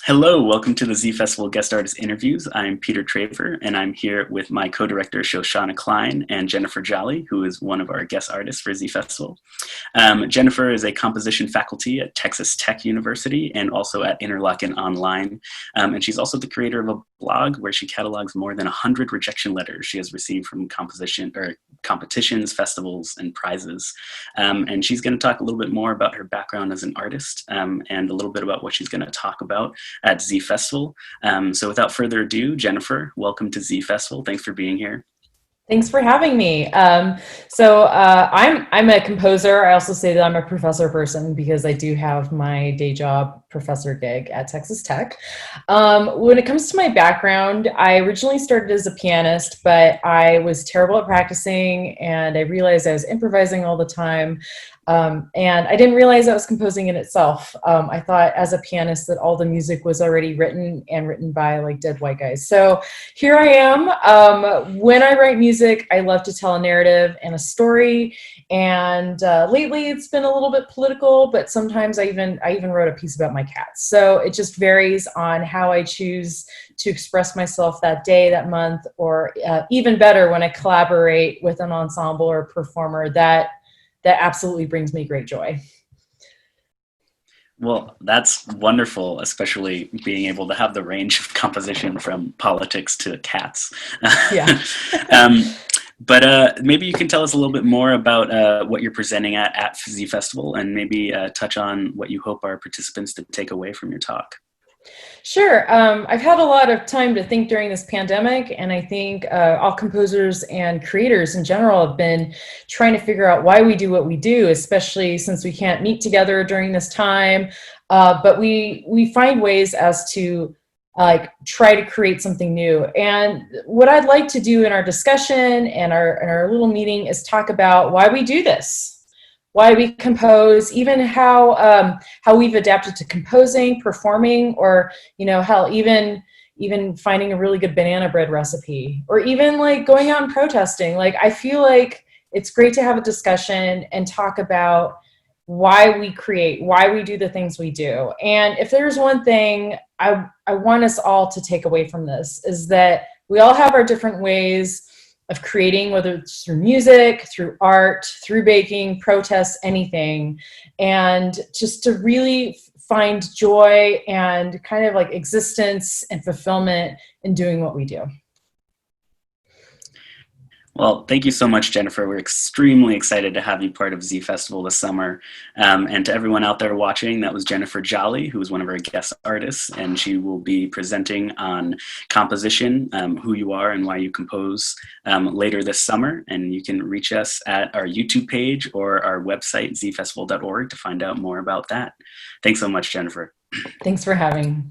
Hello, welcome to the zFestival Guest Artist Interviews. I'm Peter Traver, and I'm here with my co-director Shoshana Klein and Jennifer Jolley, who is one of our guest artists for zFestival. Jennifer is a composition faculty at Texas Tech University and also at Interlochen Online. And she's also the creator of a blog where she catalogs more than 100 rejection letters she has received from competitions, festivals, and prizes. And she's going to talk a little bit more about her background as an artist and a little bit about what she's going to talk about at zFestival. So without further ado, welcome to zFestival. Thanks for being here. Thanks for having me. I'm a composer. I also say that I'm a professor person because I do have my day job professor gig at Texas Tech. When it comes to my background, I originally started as a pianist, but I was terrible at practicing and I realized I was improvising all the time. And I didn't realize I was composing in itself. I thought as a pianist that all the music was already written and written by like dead white guys. So here I am. When I write music, I love to tell a narrative and a story. And lately it's been a little bit political, but sometimes I even wrote a piece about my cats. So it just varies on how I choose to express myself that day, that month, or even better when I collaborate with an ensemble or performer that absolutely brings me great joy. Well, that's wonderful, especially being able to have the range of composition from politics to cats. Yeah. But maybe you can tell us a little bit more about what you're presenting at zFestival and maybe touch on what you hope our participants to take away from your talk. Sure. I've had a lot of time to think during this pandemic, and I think all composers and creators in general have been trying to figure out why we do what we do, especially since we can't meet together during this time. But we find ways as to try to create something new. And what I'd like to do in our discussion and our little meeting is talk about why we do this. Why we compose, even how we've adapted to composing, performing, or hell, even finding a really good banana bread recipe, or even like going out and protesting. Like I feel like it's great to have a discussion and talk about why we create, why we do the things we do. And if there's one thing I want us all to take away from this is that we all have our different ways of creating, whether it's through music, through art, through baking, protests, anything, and just to really find joy and kind of like existence and fulfillment in doing what we do. Well, thank you so much, Jennifer. We're extremely excited to have you part of zFestival this summer. And to everyone out there watching, that was Jennifer Jolley, who is one of our guest artists, and she will be presenting on composition, who you are and why you compose later this summer. And you can reach us at our YouTube page or our website, zfestival.org, to find out more about that. Thanks so much, Jennifer. Thanks for having me.